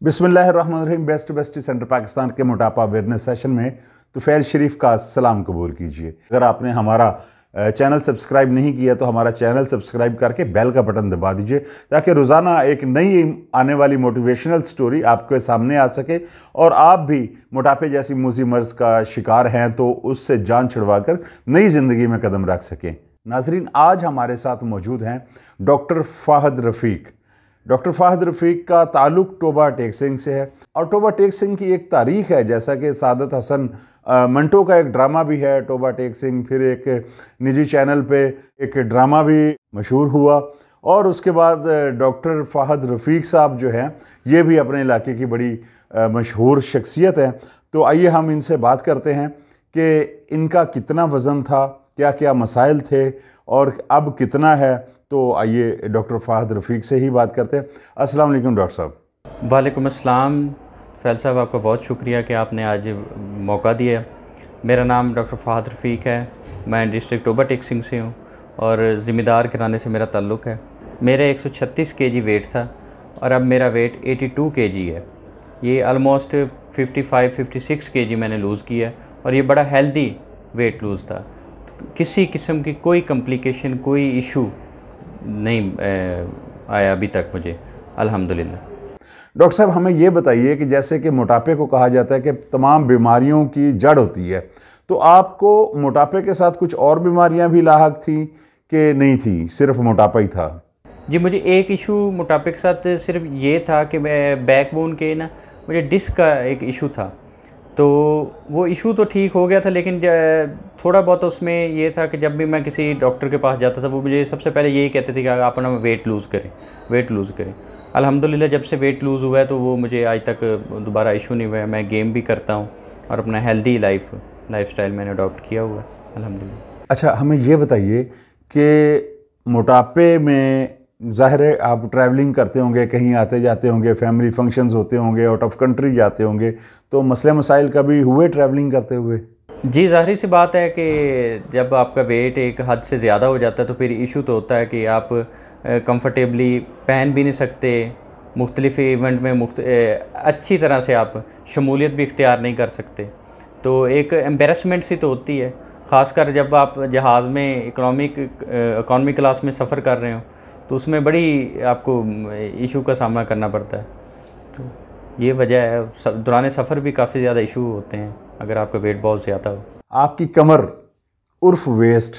बिस्मिल्लाहिर्रहमानिर्रहीम। Best centre Pakistan के मोटापा अवेयरनेस सेशन में तुफैल शरीफ का सलाम कबूल कीजिए। अगर आपने हमारा चैनल सब्सक्राइब नहीं किया तो हमारा चैनल सब्सक्राइब करके बेल का बटन दबा दीजिए ताकि रोज़ाना एक नई आने वाली मोटिवेशनल स्टोरी आपके सामने आ सके और आप भी मोटापे जैसी मूजी मर्ज का शिकार हैं तो उससे जान छुड़वा कर नई ज़िंदगी में कदम रख सकें। नाजरीन, आज हमारे साथ मौजूद हैं डॉक्टर फ़ाहद रफ़ीक। डॉक्टर फ़ाहद रफ़ीक का ताल्लुक़ टोबा टेक सिंह से है और टोबा टेक सिंह की एक तारीख़ है, जैसा कि सादत हसन मंटो का एक ड्रामा भी है टोबा टेक सिंह, फिर एक निजी चैनल पे एक ड्रामा भी मशहूर हुआ और उसके बाद डॉक्टर फ़ाहद रफ़ीक साहब जो हैं ये भी अपने इलाके की बड़ी मशहूर शख्सियत हैं। तो आइए हम इनसे बात करते हैं कि इनका कितना वज़न था, क्या क्या मसाइल थे और अब कितना है। तो आइए डॉक्टर फ़ाहद रफ़ीक से ही बात करते हैं। अस्सलाम वालेकुम डॉक्टर साहब। वालेकुम अस्सलाम। फैल साहब, आपका बहुत शुक्रिया कि आपने आज मौका दिया। मेरा नाम डॉक्टर फ़ाहद रफ़ीक है, मैं डिस्ट्रिक्ट टोबा टेक सिंह से हूँ और ज़िम्मेदार घराने से मेरा ताल्लुक़ है। मेरा 136 kg वेट था और अब मेरा वेट 82 kg है। ये आलमोस्ट 55-56 kg मैंने लूज़ किया और ये बड़ा हेल्दी वेट लूज़ था। किसी किस्म की कोई कम्प्लिकेशन, कोई इशू नहीं आया अभी तक मुझे, अल्हम्दुलिल्लाह। डॉक्टर साहब, हमें ये बताइए कि जैसे कि मोटापे को कहा जाता है कि तमाम बीमारियों की जड़ होती है, तो आपको मोटापे के साथ कुछ और बीमारियां भी लाहक थी कि नहीं थी, सिर्फ मोटापा ही था? जी, मुझे एक इशू मोटापे के साथ सिर्फ ये था कि मैं बैकबोन के ना मुझे डिस्क का एक इशू था, तो वो इशू तो ठीक हो गया था, लेकिन थोड़ा बहुत उसमें ये था कि जब भी मैं किसी डॉक्टर के पास जाता था वो मुझे सबसे पहले यही कहते थे कि आप अपना वेट लूज़ करें। अल्हम्दुलिल्लाह जब से वेट लूज़ हुआ है तो वो मुझे आज तक दोबारा इशू नहीं हुआ है। मैं गेम भी करता हूँ और अपना हेल्दी लाइफस्टाइल मैंने अडॉप्ट किया हुआ है, अल्हम्दुलिल्लाह। अच्छा, हमें ये बताइए कि मोटापे में ज़ाहिर है आप ट्रैवलिंग करते होंगे, कहीं आते जाते होंगे, फैमिली फंक्शंस होते होंगे, आउट ऑफ कंट्री जाते होंगे, तो मसले मसाइल कभी हुए ट्रैवलिंग करते हुए? जी, ज़ाहिर सी बात है कि जब आपका वेट एक हद से ज़्यादा हो जाता है तो फिर इशू तो होता है कि आप कंफर्टेबली पहन भी नहीं सकते, मुख्तलिफ़ इवेंट में अच्छी तरह से आप शमूलियत भी इख्तियार नहीं कर सकते। तो एक एम्बेरसमेंट सी तो होती है, ख़ासकर जब आप जहाज़ में इकॉनमी क्लास में सफ़र कर रहे हो तो उसमें बड़ी आपको इशू का सामना करना पड़ता है। तो ये वजह है, दौरान सफ़र भी काफ़ी ज़्यादा इशू होते हैं अगर आपका वेट बहुत ज़्यादा हो। आपकी कमर उर्फ वेस्ट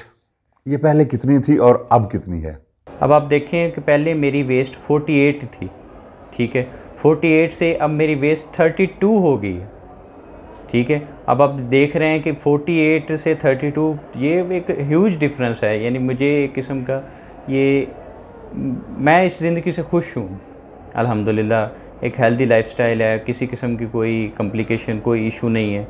ये पहले कितनी थी और अब कितनी है? अब आप देखें कि पहले मेरी वेस्ट 48 थी, ठीक है, 48 से अब मेरी वेस्ट 32 हो गई है, ठीक है। अब आप देख रहे हैं कि 48 से 32 ये एक ह्यूज डिफरेंस है। यानी मुझे एक किस्म का मैं इस ज़िंदगी से खुश हूँ, अल्हम्दुलिल्लाह। एक हेल्दी लाइफस्टाइल है, किसी किस्म की कोई कम्प्लिकेशन, कोई इशू नहीं है,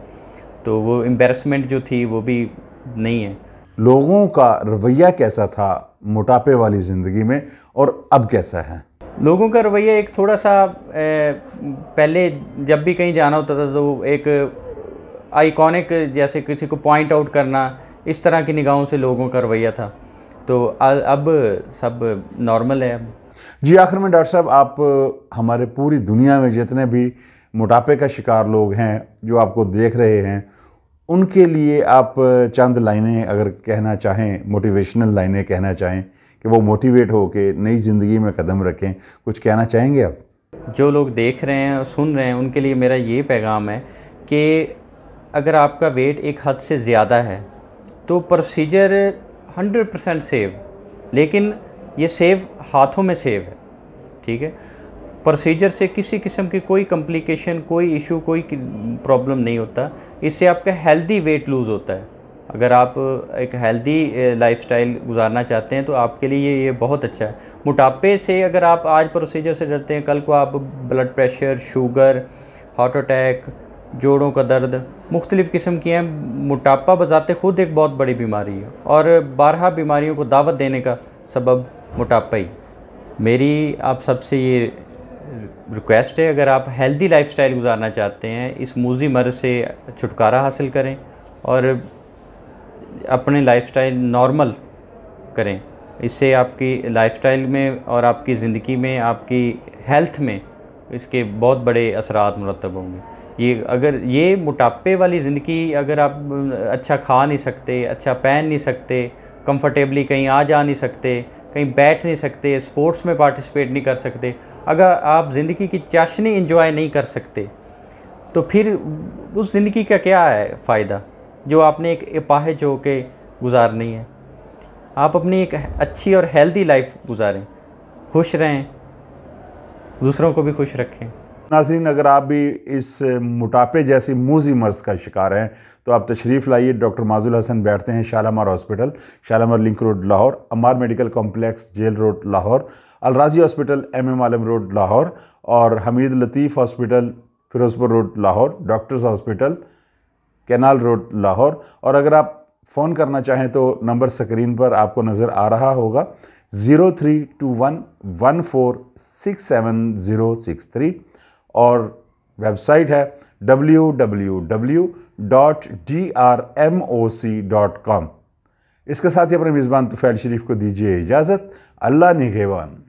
तो वो एम्बैरसमेंट जो थी वो भी नहीं है। लोगों का रवैया कैसा था मोटापे वाली ज़िंदगी में और अब कैसा है? लोगों का रवैया एक थोड़ा सा पहले जब भी कहीं जाना होता था तो एक आइकॉनिक, जैसे किसी को पॉइंट आउट करना, इस तरह की निगाहों से लोगों का रवैया था, तो अब सब नॉर्मल है। अब जी, आखिर में डॉक्टर साहब, आप हमारे पूरी दुनिया में जितने भी मोटापे का शिकार लोग हैं जो आपको देख रहे हैं उनके लिए आप चंद लाइनें अगर कहना चाहें, मोटिवेशनल लाइनें कहना चाहें कि वो मोटिवेट हो के नई ज़िंदगी में कदम रखें, कुछ कहना चाहेंगे आप? जो लोग देख रहे हैं और सुन रहे हैं उनके लिए मेरा ये पैगाम है कि अगर आपका वेट एक हद से ज़्यादा है तो प्रोसीजर 100% सेव, लेकिन ये सेव हाथों में सेव है, ठीक है। प्रोसीजर से किसी किस्म की कोई कम्प्लिकेशन, कोई इशू, कोई प्रॉब्लम नहीं होता। इससे आपका हेल्दी वेट लूज़ होता है। अगर आप एक हेल्दी लाइफस्टाइल गुजारना चाहते हैं तो आपके लिए ये बहुत अच्छा है। मोटापे से अगर आप आज प्रोसीजर से डरते हैं, कल को आप blood pressure, sugar, heart attack, जोड़ों का दर्द, मुख्तलिफ़ किस्म की हैं। मोटापा बज़ाते ख़ुद एक बहुत बड़ी बीमारी है और बारहा बीमारियों को दावत देने का सबब मोटापा ही। मेरी आप सबसे ये रिक्वेस्ट है, अगर आप हेल्दी लाइफस्टाइल गुजारना चाहते हैं, इस मूजी मर्ज़ से छुटकारा हासिल करें और अपने लाइफस्टाइल नॉर्मल करें। इससे आपकी लाइफस्टाइल में और आपकी ज़िंदगी में, आपकी हेल्थ में इसके बहुत बड़े असरात मुरतब होंगे। ये अगर ये मोटापे वाली ज़िंदगी, अगर आप अच्छा खा नहीं सकते, अच्छा पहन नहीं सकते, कंफर्टेबली कहीं आ जा नहीं सकते, कहीं बैठ नहीं सकते, स्पोर्ट्स में पार्टिसिपेट नहीं कर सकते, अगर आप ज़िंदगी की चाशनी इंजॉय नहीं कर सकते, तो फिर उस ज़िंदगी का क्या है फ़ायदा जो आपने एक अपाहिज होके गुजारनी है। आप अपनी एक अच्छी और हेल्दी लाइफ गुजारें, खुश रहें, दूसरों को भी खुश रखें। नाज़रीन, अगर आप भी इस मोटापे जैसी मूजी मर्ज़ का शिकार हैं तो आप तशरीफ़ लाइए। डॉक्टर माजुल हसन बैठते हैं Shalamar hospital, Shalamar link road Lahore, Ammar medical complex jail road Lahore, Al Razi hospital MM Alam road Lahore और Hameed Latif hospital Ferozepur road Lahore, doctors hospital canal road Lahore. और अगर आप फ़ोन करना चाहें तो नंबर स्क्रीन पर आपको नज़र आ रहा होगा 0321146763 और वेबसाइट है www.drmoc.com। इसके साथ ही अपने मेज़बान तुफ़ैल शरीफ को दीजिए इजाज़त। अल्लाह निगहबान।